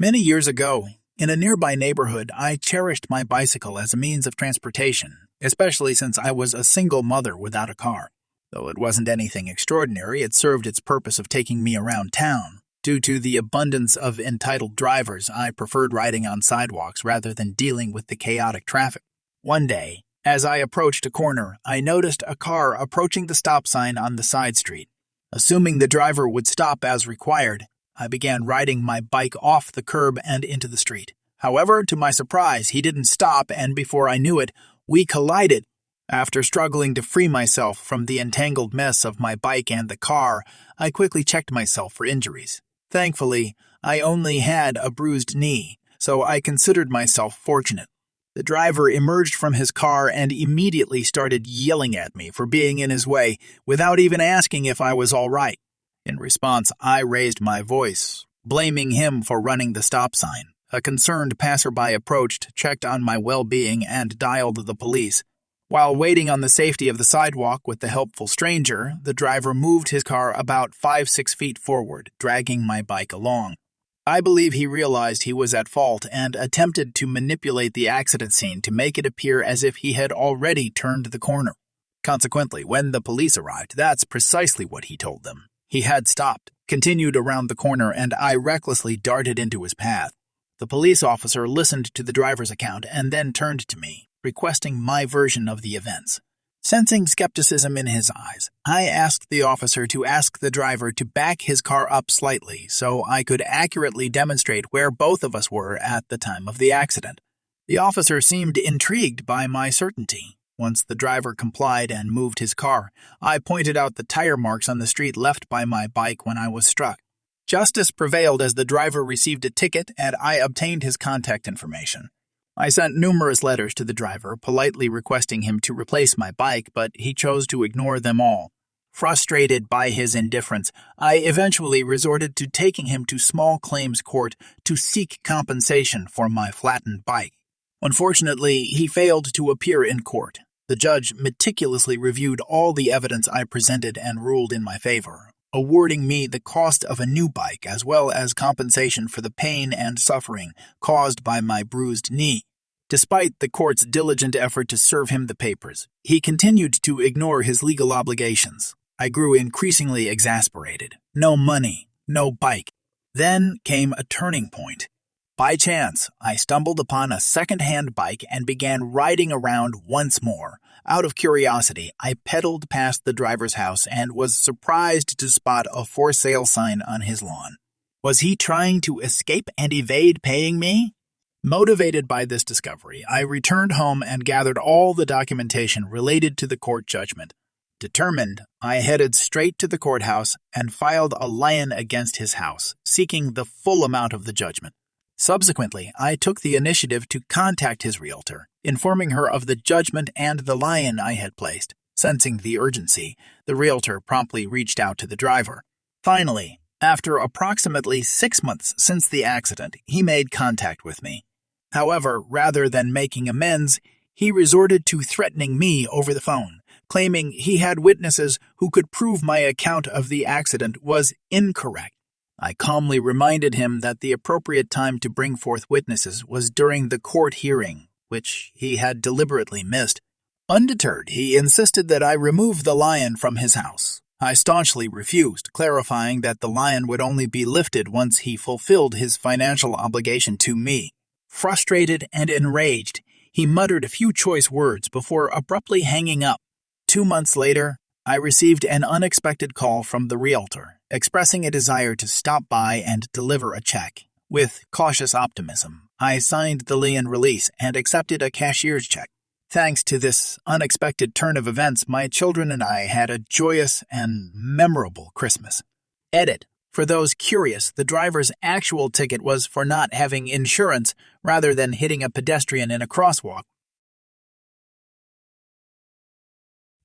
Many years ago, in a nearby neighborhood, I cherished my bicycle as a means of transportation, especially since I was a single mother without a car. Though it wasn't anything extraordinary, it served its purpose of taking me around town. Due to the abundance of entitled drivers, I preferred riding on sidewalks rather than dealing with the chaotic traffic. One day, as I approached a corner, I noticed a car approaching the stop sign on the side street. Assuming the driver would stop as required, I began riding my bike off the curb and into the street. However, to my surprise, he didn't stop, and before I knew it, we collided. After struggling to free myself from the entangled mess of my bike and the car, I quickly checked myself for injuries. Thankfully, I only had a bruised knee, so I considered myself fortunate. The driver emerged from his car and immediately started yelling at me for being in his way without even asking if I was all right. In response, I raised my voice, blaming him for running the stop sign. A concerned passerby approached, checked on my well-being, and dialed the police. While waiting on the safety of the sidewalk with the helpful stranger, the driver moved his car about 5-6 feet forward, dragging my bike along. I believe he realized he was at fault and attempted to manipulate the accident scene to make it appear as if he had already turned the corner. Consequently, when the police arrived, that's precisely what he told them. He had stopped, continued around the corner, and I recklessly darted into his path. The police officer listened to the driver's account and then turned to me, requesting my version of the events. Sensing skepticism in his eyes, I asked the officer to ask the driver to back his car up slightly so I could accurately demonstrate where both of us were at the time of the accident. The officer seemed intrigued by my certainty. Once the driver complied and moved his car, I pointed out the tire marks on the street left by my bike when I was struck. Justice prevailed as the driver received a ticket and I obtained his contact information. I sent numerous letters to the driver, politely requesting him to replace my bike, but he chose to ignore them all. Frustrated by his indifference, I eventually resorted to taking him to small claims court to seek compensation for my flattened bike. Unfortunately, he failed to appear in court. The judge meticulously reviewed all the evidence I presented and ruled in my favor, awarding me the cost of a new bike as well as compensation for the pain and suffering caused by my bruised knee. Despite the court's diligent effort to serve him the papers, he continued to ignore his legal obligations. I grew increasingly exasperated. No money, no bike. Then came a turning point. By chance, I stumbled upon a second-hand bike and began riding around once more. Out of curiosity, I pedaled past the driver's house and was surprised to spot a for sale sign on his lawn. Was he trying to escape and evade paying me? Motivated by this discovery, I returned home and gathered all the documentation related to the court judgment. Determined, I headed straight to the courthouse and filed a lion against his house, seeking the full amount of the judgment. Subsequently, I took the initiative to contact his realtor, informing her of the judgment and the lion I had placed. Sensing the urgency, the realtor promptly reached out to the driver. Finally, after approximately 6 months since the accident, he made contact with me. However, rather than making amends, he resorted to threatening me over the phone, claiming he had witnesses who could prove my account of the accident was incorrect. I calmly reminded him that the appropriate time to bring forth witnesses was during the court hearing, which he had deliberately missed. Undeterred, he insisted that I remove the lion from his house. I staunchly refused, clarifying that the lion would only be lifted once he fulfilled his financial obligation to me. Frustrated and enraged, he muttered a few choice words before abruptly hanging up. 2 months later, I received an unexpected call from the realtor, expressing a desire to stop by and deliver a check. With cautious optimism, I signed the lien release and accepted a cashier's check. Thanks to this unexpected turn of events, my children and I had a joyous and memorable Christmas. Edit. For those curious, the driver's actual ticket was for not having insurance rather than hitting a pedestrian in a crosswalk.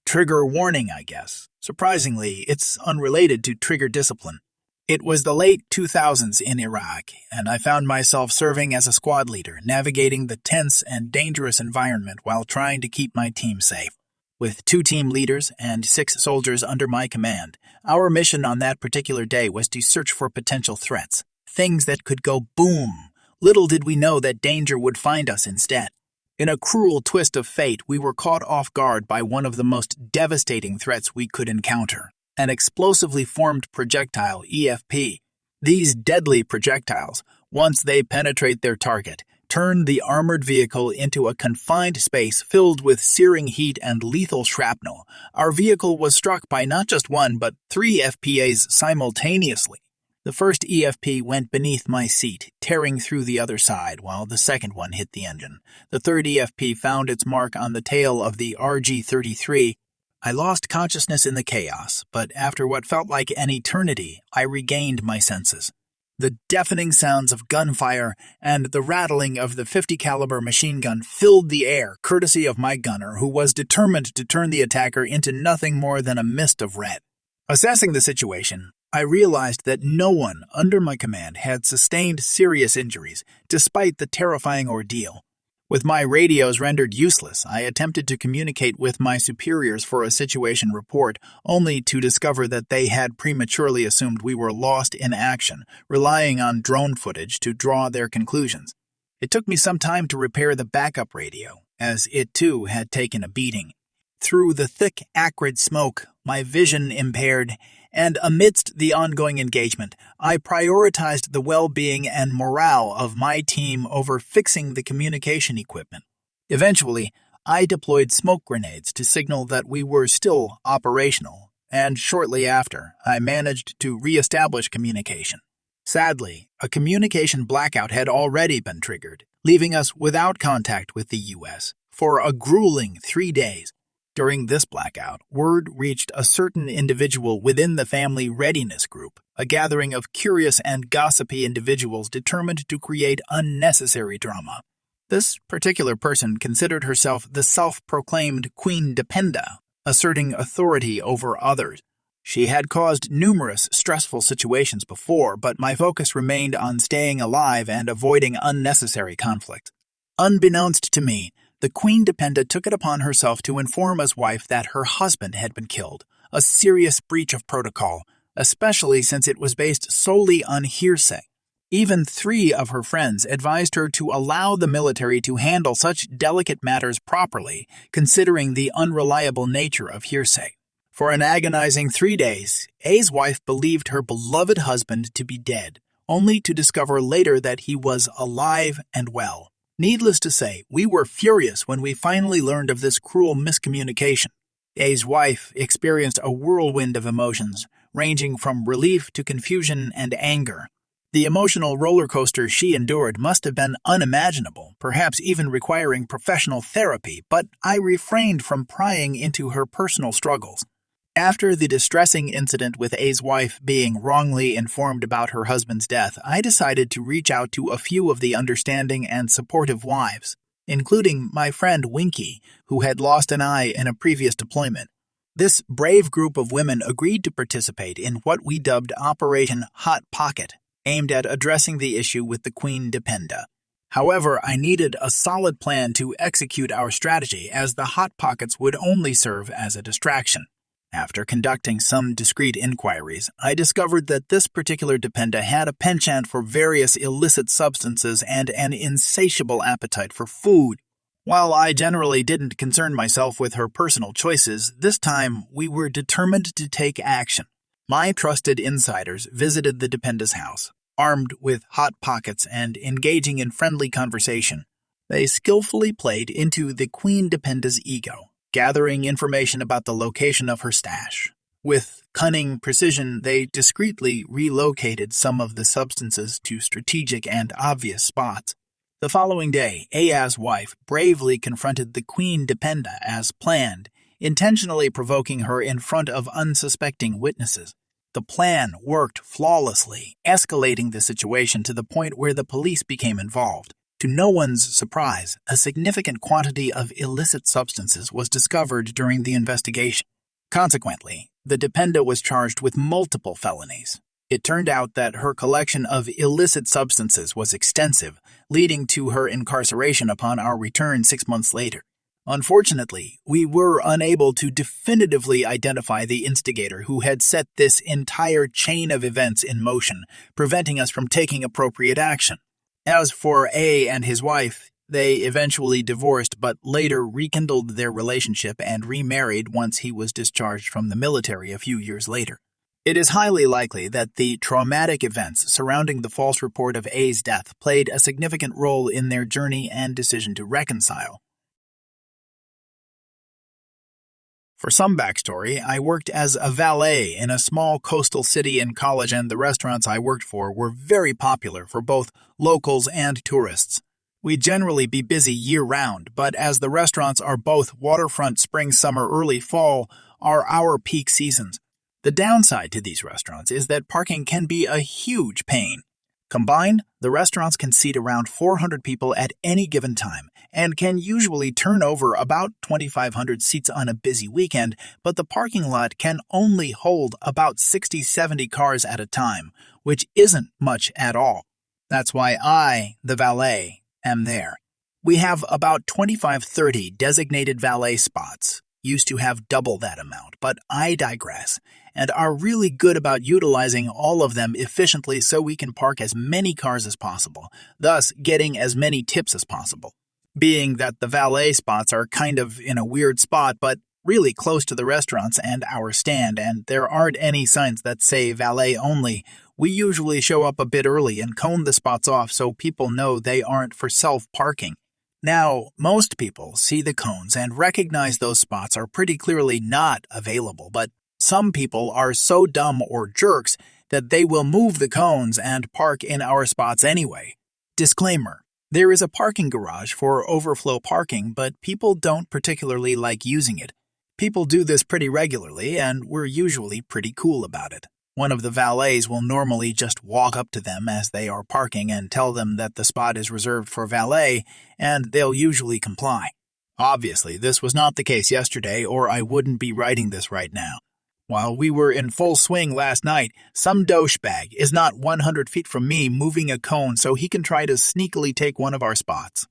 Trigger warning, I guess. Surprisingly, it's unrelated to trigger discipline. It was the late 2000s in Iraq, and I found myself serving as a squad leader, navigating the tense and dangerous environment while trying to keep my team safe. With 2 team leaders and 6 soldiers under my command, our mission on that particular day was to search for potential threats, things that could go boom Little did we know that danger would find us instead. In a cruel twist of fate, we were caught off guard by one of the most devastating threats we could encounter, an explosively formed projectile, EFP. These deadly projectiles, once they penetrate their target, turn the armored vehicle into a confined space filled with searing heat and lethal shrapnel. Our vehicle was struck by not just one, but 3 FPAs simultaneously. The first EFP went beneath my seat, tearing through the other side, while the second one hit the engine. The third EFP found its mark on the tail of the RG-33. I lost consciousness in the chaos, but after what felt like an eternity, I regained my senses. The deafening sounds of gunfire and the rattling of the .50 caliber machine gun filled the air, courtesy of my gunner, who was determined to turn the attacker into nothing more than a mist of red. Assessing the situation, I realized that no one under my command had sustained serious injuries, despite the terrifying ordeal. With my radios rendered useless, I attempted to communicate with my superiors for a situation report, only to discover that they had prematurely assumed we were lost in action, relying on drone footage to draw their conclusions. It took me some time to repair the backup radio, as it too had taken a beating. Through the thick, acrid smoke, my vision impaired, and amidst the ongoing engagement, I prioritized the well-being and morale of my team over fixing the communication equipment. Eventually, I deployed smoke grenades to signal that we were still operational, and shortly after, I managed to re-establish communication. Sadly, a communication blackout had already been triggered, leaving us without contact with the U.S. for a grueling 3 days. During this blackout, word reached a certain individual within the family readiness group, a gathering of curious and gossipy individuals determined to create unnecessary drama. This particular person considered herself the self-proclaimed Queen Dependa, asserting authority over others. She had caused numerous stressful situations before, but my focus remained on staying alive and avoiding unnecessary conflict. Unbeknownst to me, the Queen Dependa took it upon herself to inform his wife that her husband had been killed, a serious breach of protocol, especially since it was based solely on hearsay. Even 3 of her friends advised her to allow the military to handle such delicate matters properly, considering the unreliable nature of hearsay. For an agonizing 3 days, A's wife believed her beloved husband to be dead, only to discover later that he was alive and well. Needless to say, we were furious when we finally learned of this cruel miscommunication. A's wife experienced a whirlwind of emotions, ranging from relief to confusion and anger. The emotional roller coaster she endured must have been unimaginable, perhaps even requiring professional therapy, but I refrained from prying into her personal struggles. After the distressing incident with A's wife being wrongly informed about her husband's death, I decided to reach out to a few of the understanding and supportive wives, including my friend Winky, who had lost an eye in a previous deployment. This brave group of women agreed to participate in what we dubbed Operation Hot Pocket, aimed at addressing the issue with the Queen Dependa. However, I needed a solid plan to execute our strategy, as the Hot Pockets would only serve as a distraction. After conducting some discreet inquiries, I discovered that this particular Dependa had a penchant for various illicit substances and an insatiable appetite for food. While I generally didn't concern myself with her personal choices, this time we were determined to take action. My trusted insiders visited the Dependa's house, armed with hot pockets and engaging in friendly conversation. They skillfully played into the Queen Dependa's ego, gathering information about the location of her stash. With cunning precision, they discreetly relocated some of the substances to strategic and obvious spots. The following day, Aya's wife bravely confronted the Queen Dependa as planned, intentionally provoking her in front of unsuspecting witnesses. The plan worked flawlessly, escalating the situation to the point where the police became involved. To no one's surprise, a significant quantity of illicit substances was discovered during the investigation. Consequently, the Dependa was charged with multiple felonies. It turned out that her collection of illicit substances was extensive, leading to her incarceration upon our return 6 months later. Unfortunately, we were unable to definitively identify the instigator who had set this entire chain of events in motion, preventing us from taking appropriate action. As for A and his wife, they eventually divorced but later rekindled their relationship and remarried once he was discharged from the military a few years later. It is highly likely that the traumatic events surrounding the false report of A's death played a significant role in their journey and decision to reconcile. For some backstory, I worked as a valet in a small coastal city in college, and the restaurants I worked for were very popular for both locals and tourists. We'd generally be busy year-round, but as the restaurants are both waterfront spring, summer, early fall are our peak seasons. The downside to these restaurants is that parking can be a huge pain. Combined, the restaurants can seat around 400 people at any given time and can usually turn over about 2,500 seats on a busy weekend, but the parking lot can only hold about 60-70 cars at a time, which isn't much at all. That's why I, the valet, am there. We have about 25-30 designated valet spots. Used to have double that amount, but I digress, and are really good about utilizing all of them efficiently so we can park as many cars as possible, thus getting as many tips as possible. Being that the valet spots are kind of in a weird spot, but really close to the restaurants and our stand, and there aren't any signs that say valet only, we usually show up a bit early and cone the spots off so people know they aren't for self-parking. Now, most people see the cones and recognize those spots are pretty clearly not available, but some people are so dumb or jerks that they will move the cones and park in our spots anyway. Disclaimer: there is a parking garage for overflow parking, but people don't particularly like using it. People do this pretty regularly, and we're usually pretty cool about it. One of the valets will normally just walk up to them as they are parking and tell them that the spot is reserved for valet, and they'll usually comply. Obviously, this was not the case yesterday, or I wouldn't be writing this right now. While we were in full swing last night, some douchebag is not 100 feet from me moving a cone so he can try to sneakily take one of our spots.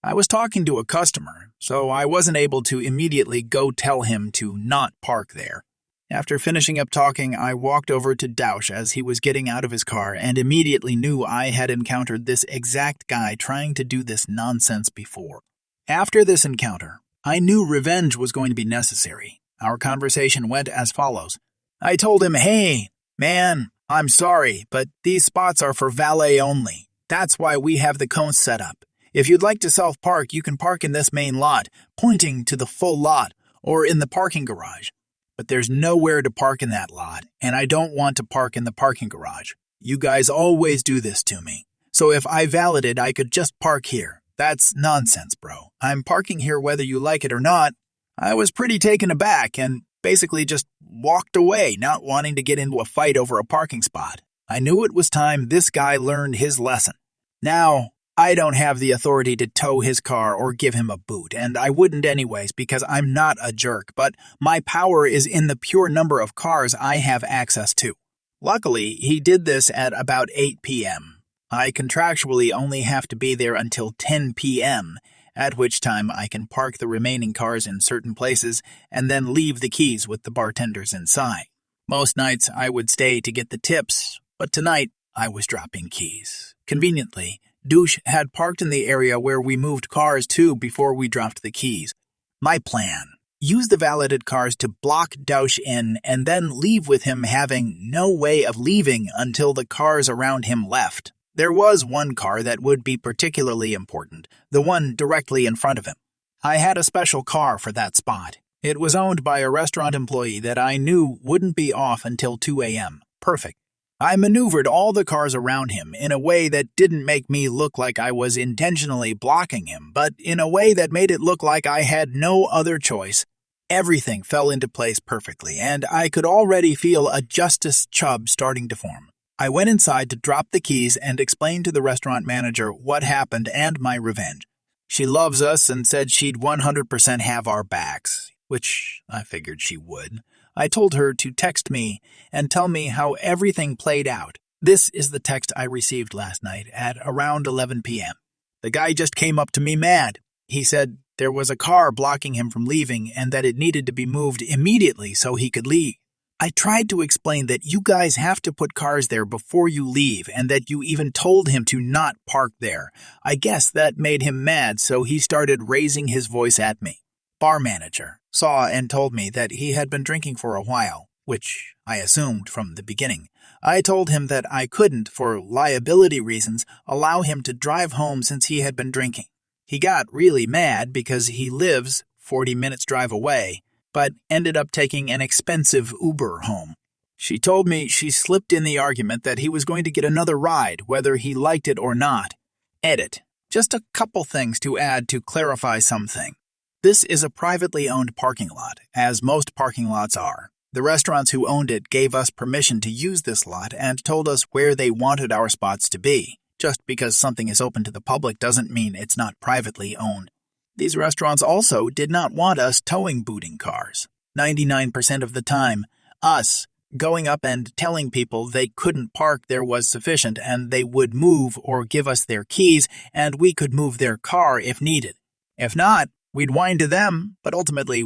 I was talking to a customer, so I wasn't able to immediately go tell him to not park there. After finishing up talking, I walked over to Dausch as he was getting out of his car and immediately knew I had encountered this exact guy trying to do this nonsense before. After this encounter, I knew revenge was going to be necessary. Our conversation went as follows. I told him, "Hey, man, I'm sorry, but these spots are for valet only. That's why we have the cones set up. If you'd like to self-park, you can park in this main lot," pointing to the full lot, or in the parking garage. But there's nowhere to park in that lot, and I don't want to park in the parking garage. You guys always do this to me. So if I valeted, I could just park here. That's nonsense, bro. I'm parking here whether you like it or not. I was pretty taken aback and basically just walked away, not wanting to get into a fight over a parking spot. I knew it was time this guy learned his lesson. Now, I don't have the authority to tow his car or give him a boot, and I wouldn't anyways because I'm not a jerk, but my power is in the pure number of cars I have access to. Luckily, he did this at about 8 p.m. I contractually only have to be there until 10 p.m., at which time I can park the remaining cars in certain places and then leave the keys with the bartenders inside. Most nights I would stay to get the tips, but tonight I was dropping keys. Conveniently, Douche had parked in the area where we moved cars to before we dropped the keys. My plan: use the valeted cars to block Douche in and then leave with him having no way of leaving until the cars around him left. There was one car that would be particularly important, the one directly in front of him. I had a special car for that spot. It was owned by a restaurant employee that I knew wouldn't be off until 2 a.m. Perfect. I maneuvered all the cars around him in a way that didn't make me look like I was intentionally blocking him, but in a way that made it look like I had no other choice. Everything fell into place perfectly, and I could already feel a Justice Chubb starting to form. I went inside to drop the keys and explain to the restaurant manager what happened and my revenge. She loves us and said she'd 100% have our backs, which I figured she would. I told her to text me and tell me how everything played out. This is the text I received last night at around 11 p.m. The guy just came up to me mad. He said there was a car blocking him from leaving and that it needed to be moved immediately so he could leave. I tried to explain that you guys have to put cars there before you leave and that you even told him to not park there. I guess that made him mad, so he started raising his voice at me. Bar manager saw and told me that he had been drinking for a while, which I assumed from the beginning. I told him that I couldn't, for liability reasons, allow him to drive home since he had been drinking. He got really mad because he lives 40 minutes drive away, but ended up taking an expensive Uber home. She told me she slipped in the argument that he was going to get another ride, whether he liked it or not. Edit. Just a couple things to add to clarify something. This is a privately owned parking lot, as most parking lots are. The restaurants who owned it gave us permission to use this lot and told us where they wanted our spots to be. Just because something is open to the public doesn't mean it's not privately owned. These restaurants also did not want us towing booting cars. 99% of the time, us going up and telling people they couldn't park there was sufficient and they would move or give us their keys and we could move their car if needed. If not, we'd whine to them, but ultimately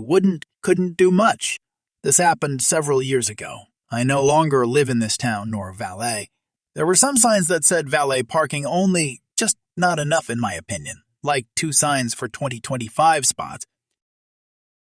couldn't do much. This happened several years ago. I no longer live in this town nor Valet. There were some signs that said valet parking only, just not enough in my opinion. Like 2 signs for 2025 spots,